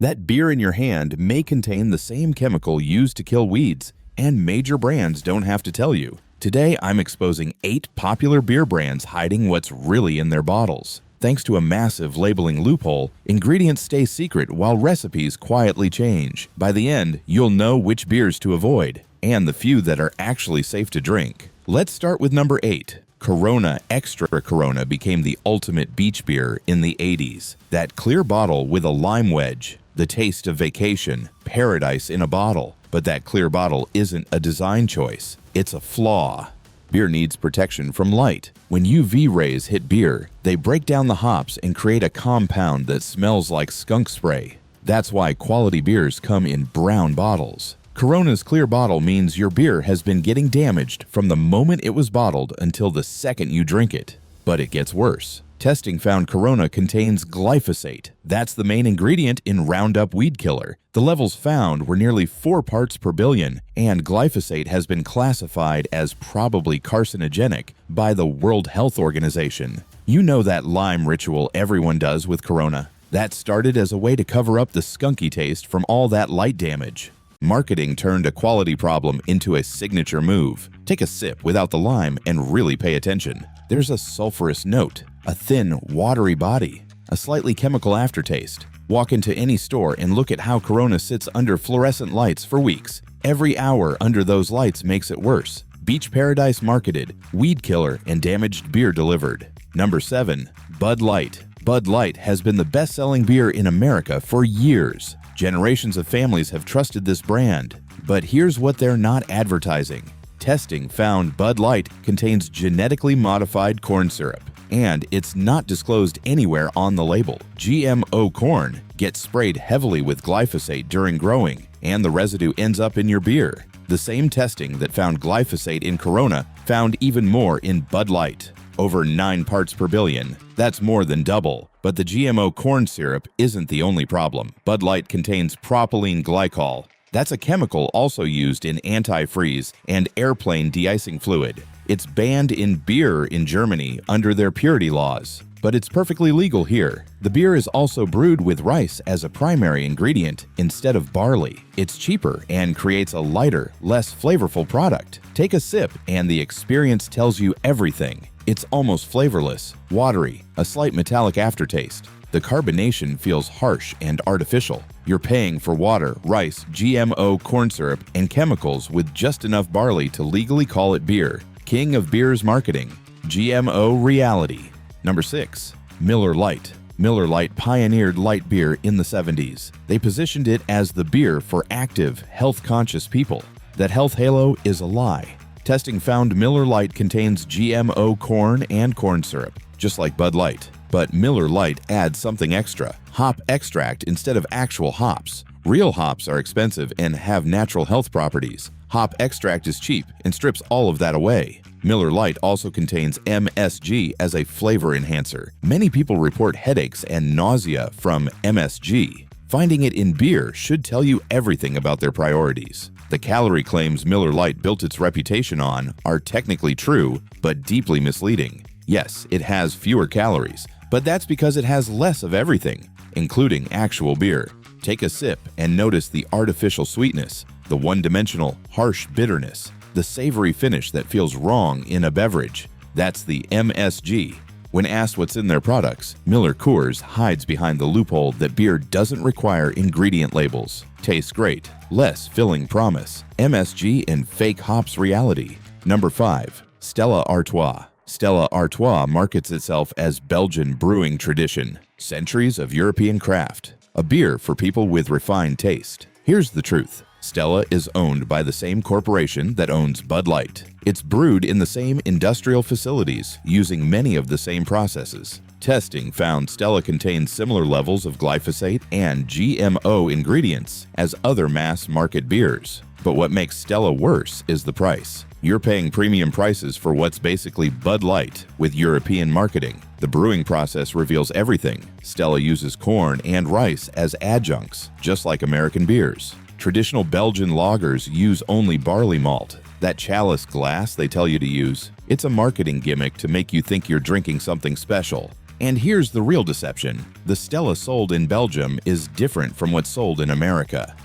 That beer in your hand may contain the same chemical used to kill weeds, and major brands don't have to tell you. Today, I'm exposing 8 popular beer brands hiding what's really in their bottles. Thanks to a massive labeling loophole, ingredients stay secret while recipes quietly change. By the end, you'll know which beers to avoid, and the few that are actually safe to drink. Let's start with number 8. Corona Extra Corona became the ultimate beach beer in the 80s. That clear bottle with a lime wedge. The taste of vacation, paradise in a bottle. But that clear bottle isn't a design choice, it's a flaw. Beer needs protection from light. When UV rays hit beer, they break down the hops and create a compound that smells like skunk spray. That's why quality beers come in brown bottles. Corona's clear bottle means your beer has been getting damaged from the moment it was bottled until the second you drink it. But it gets worse. Testing found Corona contains glyphosate. That's the main ingredient in Roundup weed killer. The levels found were nearly 4 parts per billion, and glyphosate has been classified as probably carcinogenic by the World Health Organization. You know that lime ritual everyone does with Corona. That started as a way to cover up the skunky taste from all that light damage. Marketing turned a quality problem into a signature move. Take a sip without the lime and really pay attention. There's a sulfurous note, a thin, watery body, a slightly chemical aftertaste. Walk into any store and look at how Corona sits under fluorescent lights for weeks. Every hour under those lights makes it worse. Beach Paradise marketed, weed killer, and damaged beer delivered. Number 7. Bud Light. Bud Light has been the best-selling beer in America for years. Generations of families have trusted this brand. But here's what they're not advertising. Testing found Bud Light contains genetically modified corn syrup, and it's not disclosed anywhere on the label. GMO corn gets sprayed heavily with glyphosate during growing, and the residue ends up in your beer. The same testing that found glyphosate in Corona found even more in Bud Light. Over 9 parts per billion. That's more than double. But the GMO corn syrup isn't the only problem. Bud Light contains propylene glycol. That's a chemical also used in antifreeze and airplane de-icing fluid. It's banned in beer in Germany under their purity laws, but it's perfectly legal here. The beer is also brewed with rice as a primary ingredient instead of barley. It's cheaper and creates a lighter, less flavorful product. Take a sip and the experience tells you everything. It's almost flavorless, watery, a slight metallic aftertaste. The carbonation feels harsh and artificial. You're paying for water, rice, GMO corn syrup, and chemicals with just enough barley to legally call it beer. King of beer's marketing. GMO reality. Number 6. Miller Lite. Miller Lite pioneered light beer in the 70s. They positioned it as the beer for active, health-conscious people. That health halo is a lie. Testing found Miller Lite contains GMO corn and corn syrup, just like Bud Light. But Miller Lite adds something extra, hop extract instead of actual hops. Real hops are expensive and have natural health properties. Hop extract is cheap and strips all of that away. Miller Lite also contains MSG as a flavor enhancer. Many people report headaches and nausea from MSG. Finding it in beer should tell you everything about their priorities. The calorie claims Miller Lite built its reputation on are technically true, but deeply misleading. Yes, it has fewer calories, but that's because it has less of everything, including actual beer. Take a sip and notice the artificial sweetness, the one-dimensional, harsh bitterness, the savory finish that feels wrong in a beverage. That's the MSG. When asked what's in their products, Miller Coors hides behind the loophole that beer doesn't require ingredient labels. Tastes great, less filling promise. MSG and fake hops reality. Number 5. Stella Artois. Stella Artois markets itself as Belgian brewing tradition. Centuries of European craft. A beer for people with refined taste. Here's the truth. Stella is owned by the same corporation that owns Bud Light. It's brewed in the same industrial facilities, using many of the same processes. Testing found Stella contains similar levels of glyphosate and GMO ingredients as other mass-market beers. But what makes Stella worse is the price. You're paying premium prices for what's basically Bud Light with European marketing. The brewing process reveals everything. Stella uses corn and rice as adjuncts, just like American beers. Traditional Belgian lagers use only barley malt. That chalice glass they tell you to use, it's a marketing gimmick to make you think you're drinking something special. And here's the real deception. The Stella sold in Belgium is different from what's sold in America.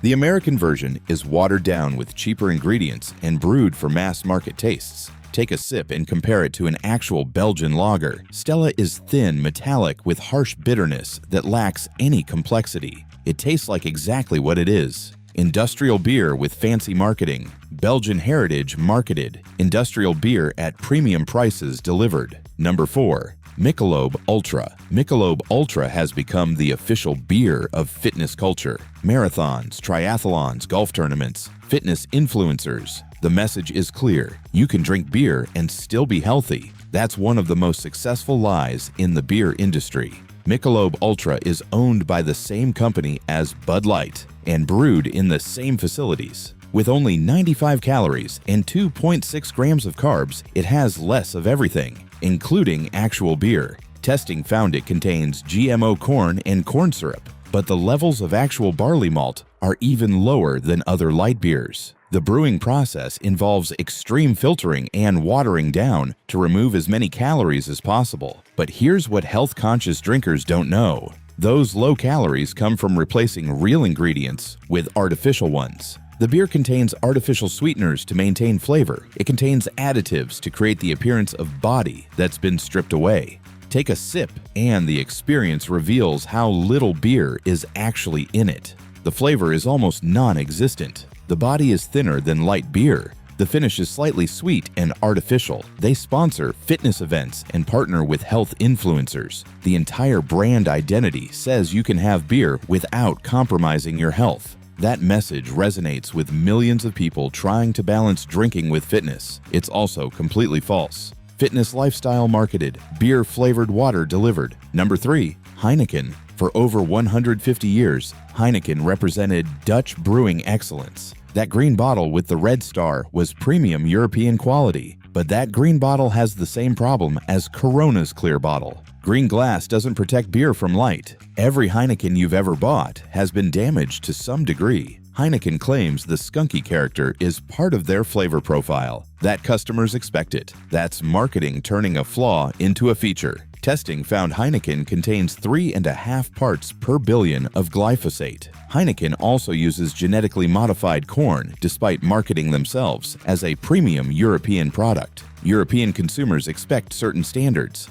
The American version is watered down with cheaper ingredients and brewed for mass-market tastes. Take a sip and compare it to an actual Belgian lager. Stella is thin, metallic, with harsh bitterness that lacks any complexity. It tastes like exactly what it is. Industrial beer with fancy marketing. Belgian heritage marketed. Industrial beer at premium prices delivered. Number 4. Michelob Ultra. Michelob Ultra has become the official beer of fitness culture. Marathons, triathlons, golf tournaments, fitness influencers. The message is clear. You can drink beer and still be healthy. That's one of the most successful lies in the beer industry. Michelob Ultra is owned by the same company as Bud Light and brewed in the same facilities. With only 95 calories and 2.6 grams of carbs, it has less of everything, including actual beer. Testing found it contains GMO corn and corn syrup, but the levels of actual barley malt are even lower than other light beers. The brewing process involves extreme filtering and watering down to remove as many calories as possible. But here's what health-conscious drinkers don't know. Those low calories come from replacing real ingredients with artificial ones. The beer contains artificial sweeteners to maintain flavor. It contains additives to create the appearance of body that's been stripped away. Take a sip, and the experience reveals how little beer is actually in it. The flavor is almost non-existent. The body is thinner than light beer. The finish is slightly sweet and artificial. They sponsor fitness events and partner with health influencers. The entire brand identity says you can have beer without compromising your health. That message resonates with millions of people trying to balance drinking with fitness. It's also completely false. Fitness lifestyle marketed, beer-flavored water delivered. Number 3. Heineken. For over 150 years, Heineken represented Dutch brewing excellence. That green bottle with the red star was premium European quality. But that green bottle has the same problem as Corona's clear bottle. Green glass doesn't protect beer from light. Every Heineken you've ever bought has been damaged to some degree. Heineken claims the skunky character is part of their flavor profile. That customers expect it. That's marketing turning a flaw into a feature. Testing found Heineken contains 3.5 parts per billion of glyphosate. Heineken also uses genetically modified corn, despite marketing themselves as a premium European product. European consumers expect certain standards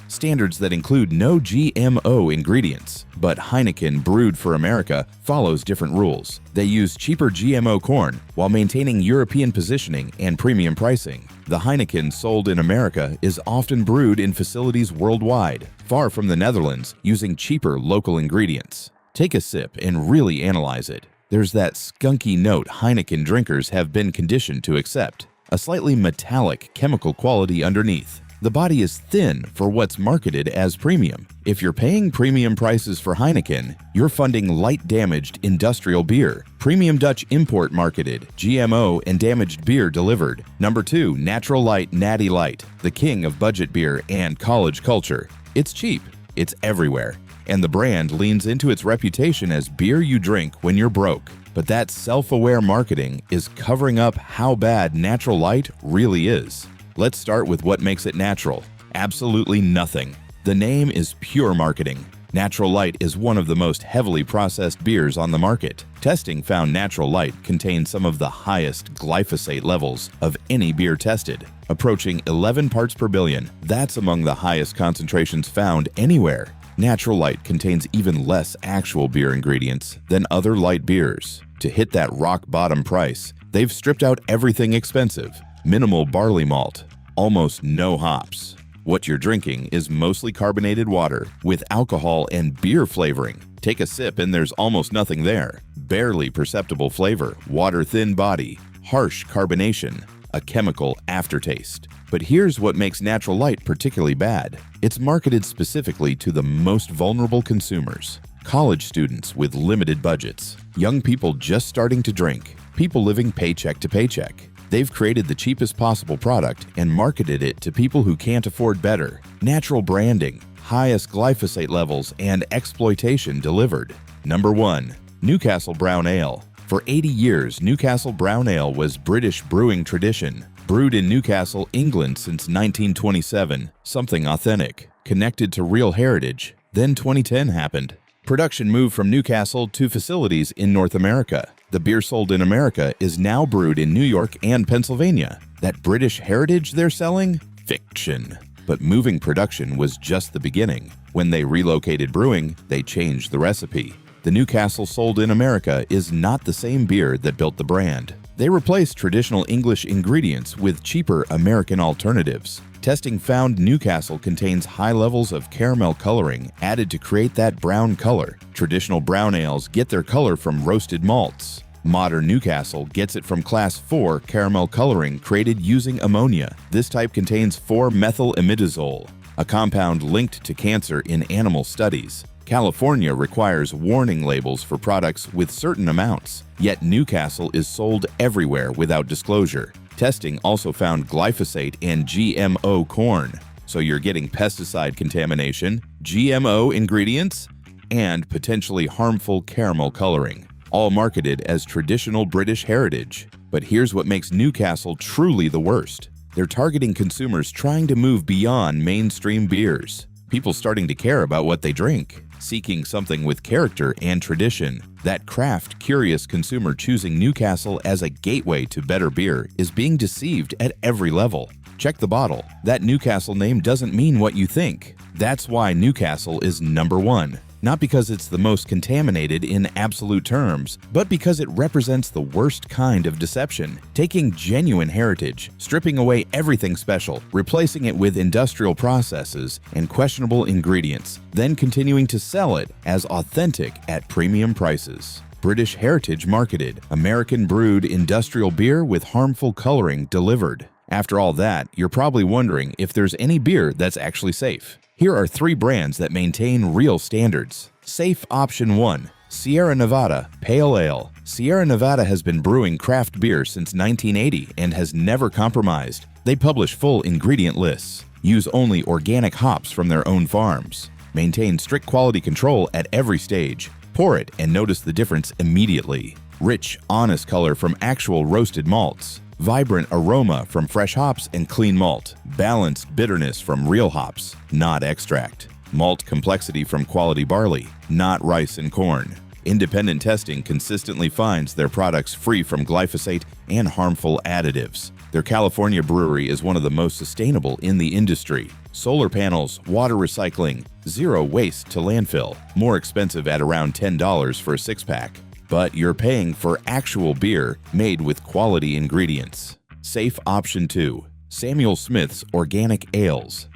that include no GMO ingredients. But Heineken, brewed for America, follows different rules. They use cheaper GMO corn while maintaining European positioning and premium pricing. The Heineken sold in America is often brewed in facilities worldwide, far from the Netherlands, using cheaper local ingredients. Take a sip and really analyze it. There's that skunky note Heineken drinkers have been conditioned to accept. A slightly metallic chemical quality underneath. The body is thin for what's marketed as premium. If you're paying premium prices for Heineken, you're funding light-damaged industrial beer. Premium Dutch import marketed, GMO and damaged beer delivered. Number 2, Natural Light Natty Light, the king of budget beer and college culture. It's cheap, it's everywhere, and the brand leans into its reputation as beer you drink when you're broke. But that self-aware marketing is covering up how bad Natural Light really is. Let's start with what makes it natural. Absolutely nothing. The name is pure marketing. Natural Light is one of the most heavily processed beers on the market. Testing found Natural Light contains some of the highest glyphosate levels of any beer tested, approaching 11 parts per billion. That's among the highest concentrations found anywhere. Natural Light contains even less actual beer ingredients than other light beers. To hit that rock-bottom price, they've stripped out everything expensive. Minimal barley malt, almost no hops. What you're drinking is mostly carbonated water with alcohol and beer flavoring. Take a sip and there's almost nothing there. Barely perceptible flavor, water-thin body, harsh carbonation, a chemical aftertaste. But here's what makes Natural Light particularly bad. It's marketed specifically to the most vulnerable consumers. College students with limited budgets, young people just starting to drink, people living paycheck to paycheck. They've created the cheapest possible product and marketed it to people who can't afford better. Natural branding, highest glyphosate levels, and exploitation delivered. Number 1. Newcastle Brown Ale. For 80 years, Newcastle Brown Ale was British brewing tradition. Brewed in Newcastle, England since 1927, something authentic, connected to real heritage. Then 2010 happened. Production moved from Newcastle to facilities in North America. The beer sold in America is now brewed in New York and Pennsylvania. That British heritage they're selling? Fiction. But moving production was just the beginning. When they relocated brewing, they changed the recipe. The Newcastle sold in America is not the same beer that built the brand. They replaced traditional English ingredients with cheaper American alternatives. Testing found Newcastle contains high levels of caramel coloring added to create that brown color. Traditional brown ales get their color from roasted malts. Modern Newcastle gets it from Class 4 caramel coloring created using ammonia. This type contains 4-methyl-imidazole, a compound linked to cancer in animal studies. California requires warning labels for products with certain amounts, yet Newcastle is sold everywhere without disclosure. Testing also found glyphosate and GMO corn, so you're getting pesticide contamination, GMO ingredients, and potentially harmful caramel coloring, all marketed as traditional British heritage. But here's what makes Newcastle truly the worst. They're targeting consumers trying to move beyond mainstream beers, people starting to care about what they drink, seeking something with character and tradition. That craft-curious consumer choosing Newcastle as a gateway to better beer is being deceived at every level. Check the bottle. That Newcastle name doesn't mean what you think. That's why Newcastle is number one. Not because it's the most contaminated in absolute terms, but because it represents the worst kind of deception, taking genuine heritage, stripping away everything special, replacing it with industrial processes and questionable ingredients, then continuing to sell it as authentic at premium prices. British heritage marketed, American brewed industrial beer with harmful coloring delivered. After all that, you're probably wondering if there's any beer that's actually safe. Here are 3 brands that maintain real standards. Safe Option 1. Sierra Nevada Pale Ale. Sierra Nevada has been brewing craft beer since 1980 and has never compromised. They publish full ingredient lists, use only organic hops from their own farms, maintain strict quality control at every stage. Pour it and notice the difference immediately. Rich, honest color from actual roasted malts. Vibrant aroma from fresh hops and clean malt. Balanced bitterness from real hops, not extract. Malt complexity from quality barley, not rice and corn. Independent testing consistently finds their products free from glyphosate and harmful additives. Their California brewery is one of the most sustainable in the industry. Solar panels, water recycling, zero waste to landfill. More expensive at around $10 for a 6-pack. But you're paying for actual beer made with quality ingredients. Safe Option 2. Samuel Smith's Organic Ales.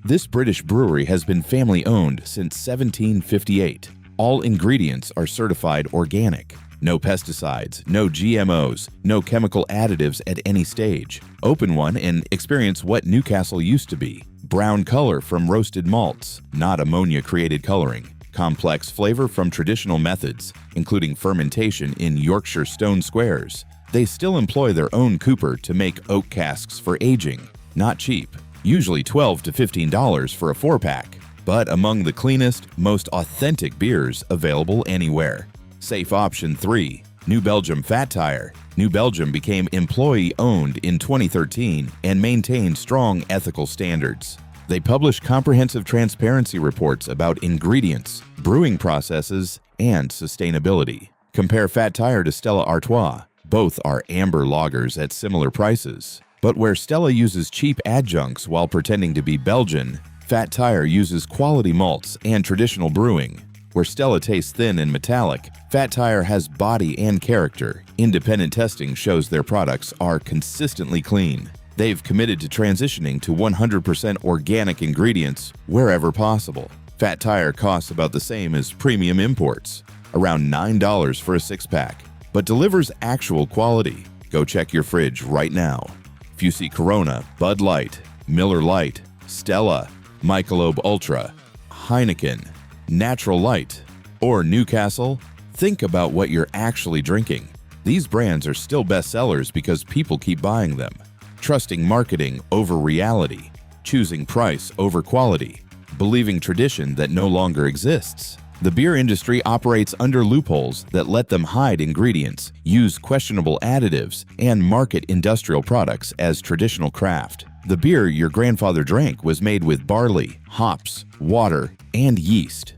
This British brewery has been family-owned since 1758. All ingredients are certified organic. No pesticides, no GMOs, no chemical additives at any stage. Open one and experience what Newcastle used to be. Brown color from roasted malts, not ammonia-created coloring. Complex flavor from traditional methods, including fermentation in Yorkshire stone squares. They still employ their own cooper to make oak casks for aging. Not cheap, usually $12 to $15 for a 4-pack, but among the cleanest, most authentic beers available anywhere. Safe Option 3. New Belgium Fat Tire. New Belgium became employee-owned in 2013 and maintained strong ethical standards. They publish comprehensive transparency reports about ingredients, brewing processes, and sustainability. Compare Fat Tire to Stella Artois. Both are amber lagers at similar prices. But where Stella uses cheap adjuncts while pretending to be Belgian, Fat Tire uses quality malts and traditional brewing. Where Stella tastes thin and metallic, Fat Tire has body and character. Independent testing shows their products are consistently clean. They've committed to transitioning to 100% organic ingredients wherever possible. Fat Tire costs about the same as premium imports, around $9 for a 6-pack, but delivers actual quality. Go check your fridge right now. If you see Corona, Bud Light, Miller Lite, Stella, Michelob Ultra, Heineken, Natural Light, or Newcastle, think about what you're actually drinking. These brands are still bestsellers because people keep buying them. Trusting marketing over reality, choosing price over quality, believing tradition that no longer exists. The beer industry operates under loopholes that let them hide ingredients, use questionable additives, and market industrial products as traditional craft. The beer your grandfather drank was made with barley, hops, water, and yeast.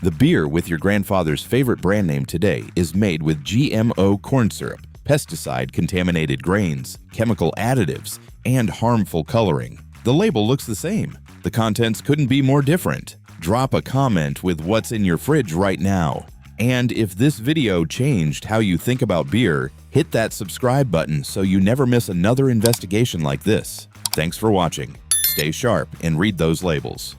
The beer with your grandfather's favorite brand name today is made with GMO corn syrup, pesticide-contaminated grains, chemical additives, and harmful coloring. The label looks the same. The contents couldn't be more different. Drop a comment with what's in your fridge right now. And if this video changed how you think about beer, hit that subscribe button so you never miss another investigation like this. Thanks for watching. Stay sharp and read those labels.